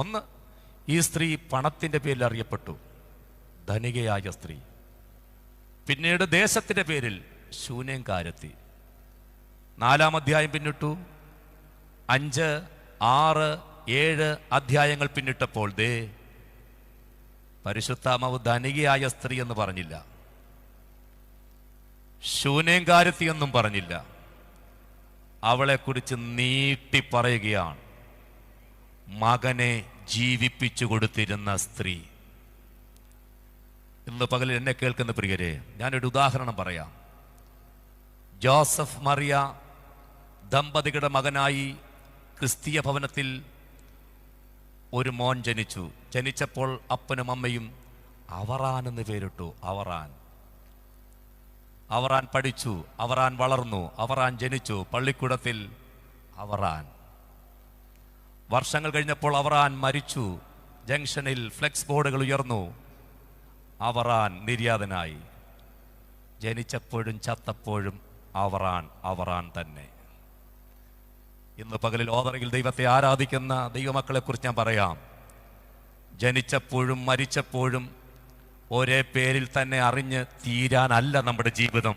ഒന്ന്, ഈ സ്ത്രീ പണത്തിന്റെ പേരിൽ അറിയപ്പെട്ടു, ധനികയായ സ്ത്രീ. പിന്നീട് ദേശത്തിന്റെ പേരിൽ ശൂന്യംകാരത്തി. 4-ാം അധ്യായം പിന്നിട്ടു, 5, 6, 7 അധ്യായങ്ങൾ പിന്നിട്ടപ്പോൾ ദേ പരിശുദ്ധാത്മാവ് ധനികയായ സ്ത്രീ എന്ന് പറഞ്ഞില്ല, ശൂന്യംകാരത്തി എന്നും പറഞ്ഞില്ല. അവളെക്കുറിച്ച് നീട്ടി പറയുകയാണ്, മകനെ ജീവിപ്പിച്ചു കൊടുത്തിരുന്ന സ്ത്രീ. ഇന്ന് പകലിൽ എന്നെ കേൾക്കുന്ന പ്രിയരെ, ഞാനൊരു ഉദാഹരണം പറയാം. ജോസഫ് മറിയ ദമ്പതികളുടെ മകനായി ക്രിസ്തീയ ഭവനത്തിൽ ഒരു മോൻ ജനിച്ചു. ജനിച്ചപ്പോൾ അപ്പനും അമ്മയും അവറാൻ എന്ന് പേരിട്ടു. അവറാൻ പഠിച്ചു, അവറാൻ വളർന്നു, അവറാൻ ജനിച്ചു പള്ളിക്കൂടത്തിൽ. അവറാൻ വർഷങ്ങൾ കഴിഞ്ഞപ്പോൾ അവറാൻ മരിച്ചു. ജംഗ്ഷനിൽ ഫ്ലെക്സ് ബോർഡുകൾ ഉയർന്നു, അവറാൻ നിര്യാതനായി. ജനിച്ചപ്പോഴും ചത്തപ്പോഴും അവറാൻ തന്നെ. ഇന്ന് പകലിൽ ഓതറയിൽ ദൈവത്തെ ആരാധിക്കുന്ന ദൈവമക്കളെ കുറിച്ച് ഞാൻ പറയാം. ജനിച്ചപ്പോഴും മരിച്ചപ്പോഴും ഒരേ പേരിൽ തന്നെ അറിഞ്ഞ് തീരാനല്ല നമ്മുടെ ജീവിതം.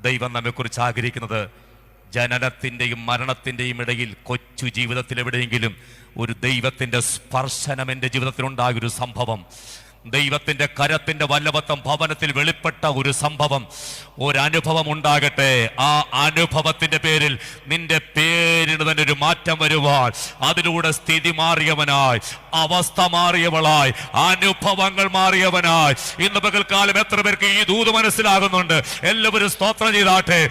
ദൈവം നമ്മെക്കുറിച്ച് ആഗ്രഹിക്കുന്നത് ജനനത്തിൻ്റെയും മരണത്തിൻ്റെയും ഇടയിൽ കൊച്ചു ജീവിതത്തിൽ എവിടെയെങ്കിലും ഒരു ദൈവത്തിൻ്റെ സ്പർശനം എൻ്റെ ജീവിതത്തിലുണ്ടായ ഒരു സംഭവം, ദൈവത്തിന്റെ കരത്തിന്റെ വല്ലഭത്വം ഭവനത്തിൽ വെളിപ്പെട്ട ഒരു സംഭവം, ഒരനുഭവം ഉണ്ടാകട്ടെ. ആ അനുഭവത്തിന്റെ പേരിൽ നിന്റെ പേരിന് തന്നെ ഒരു മാറ്റം വരുവാൻ, അതിലൂടെ സ്ഥിതി മാറിയവനായി, അവസ്ഥ മാറിയവളായി, അനുഭവങ്ങൾ മാറിയവനായി. ഇന്ന് പകൽക്കാലം എത്ര പേർക്ക് ഈ ദൂത് മനസ്സിലാകുന്നുണ്ട്? എല്ലാവരും സ്തോത്രം ചെയ്താട്ടെ.